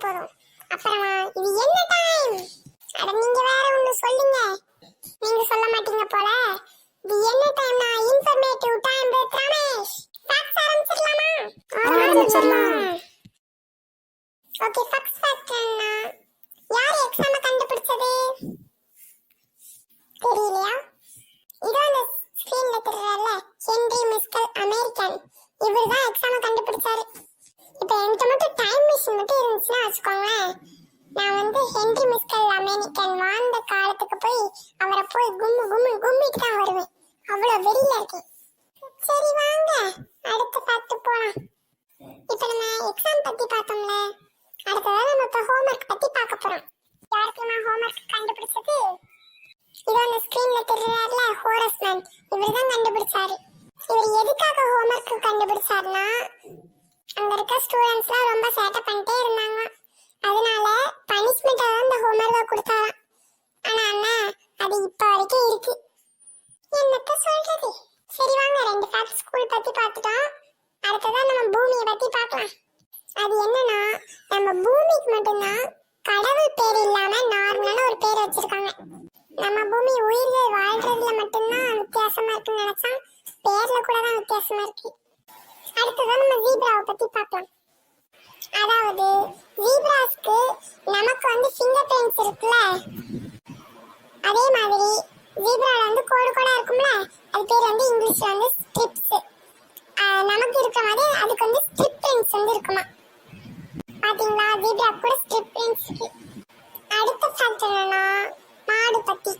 போதும். அப்புறமா இது என்ன டைம்? அட நீங்க வேற ஒன்னு சொல்லுங்க. நீங்க சொல்ல மாட்டீங்க போல. இது என்ன டைம்னா informative time with Ramesh. Facts ஆரம்பிச்சிடலாமா? ஆரம்பிச்சிடலாம். ஓகே, ஃபேக்ட்ஸ் ஃபேக்ட்னா யார் எக்ஸாம கண்டுபிடிச்சது? தெரியலையா? இதோ அந்த ஸ்கிரீன்ல தெரியறல ஹென்றி மிஸ்கல் அமெரிக்கன். இவர்தான் எக்ஸாம கண்டுபிடிச்சாரு. இப்போ என்கிட்ட மட்டும் டைம் மிஷின் மட்டும் இருந்துச்சுன்னா வச்சுக்கோங்களேன், நான் ஹென்றி மிஸ்கல் அமெரிக்கன் வாழ்ந்த காலத்துக்கு போய் அவரை போய் கும்மிட்டு தான் வருவேன். அவ்வளவு வெறியில இருக்கேன். சரி வாங்க அடுத்த ஃபேக்ட் போலாம். இப்போ நம்ம எக்ஸாம் பத்தி பார்த்தோம்ல, அடுத்ததான் நம்ம இப்போ ஹோம்வொர்க் பத்தி பார்க்க போறோம். யாருக்குமா ஹோம்வொர்க் கண்டுபிடிச்சது? இதோ அந்த ஸ்கிரீன்ல தெரியறாருல ஹோரஸ்மேன், இவர்தான் கண்டுபிடிச்சாரு. இவர் எதுக்காக ஹோம்வொர்க் கண்டுபிடிச்சாருன்னா, அங்க இருக்க ஸ்டூடெண்ட்ஸ்லாம் ரொம்ப சேட்டை பண்ணிட்டே இருந்தாங்க. அதனால பனிஷ்மெண்டா தான் இந்த ஹோம்வொர்க்கை கொடுத்தாராம். ஆனா அண்ணா அது இப்ப வரைக்கும் இருக்கு. என்னத்த சொல்றது? சரி வாங்க ரெண்டு ஃபேக்ட் ஸ்கூல் பத்தி பார்த்துட்டோம். அடுத்ததான் நம்ம பூமியை பத்தி பார்க்கலாம். அது என்னன்னா, நம்ம பூமிக்கு மட்டும்தான் கடவுள் பேர் இல்லாம நார்மலான ஒரு பேர் வச்சிருக்காங்க. நம்ம பூமி உயிர்கள் வாழ்றதுல மட்டும்தான் வித்தியாசமா இருக்குன்னு நினைச்சா பேர்ல கூட தான் வித்தியாசமா இருக்கு. அடுத்ததான் நம்ம ஜீப்ராவை பத்தி பார்க்கலாம். அதாவது ஜீப்ராஸ்க்கு நமக்கு ஃபிங்கர் பிரிண்ட்ஸ் இருக்குல்ல, அதே மாதிரி ஜீப்ரால கோடு கோடா இருக்கும்ல, அது பேர் இங்கிலீஷ்ல ஸ்ட்ரிப்ஸ். நமக்கு இருக்க மாதிரி அதுக்கு ஸ்ட்ரிப் பிரிண்ட்ஸ் இருக்குமா. பாத்தீங்களா, ஜீப்ரா கூட ஸ்ட்ரிப் பிரிண்ட்ஸ் இருக்கு. அடுத்த ஃபேக்ட் என்னன்னா மாடு பத்தி.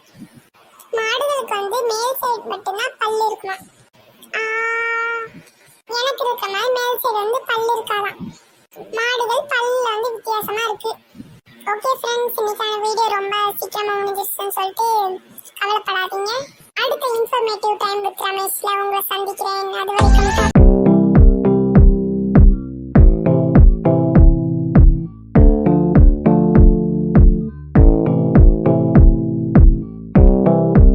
மாடுகளுக்கு மேல் சைடு மட்டும்தான் பல்லு இருக்குமா. எனக்கு இருக்க மாதிரி மேல் சைடு பல்லு இருக்காதான். மாடுகள் பல்லுல வித்தியாசமா இருக்கு. ஓகே ஃப்ரெண்ட்ஸ், இன்னைக்கான வீடியோ ரொம்ப சீக்கிரமா முடிஞ்சிச்சு.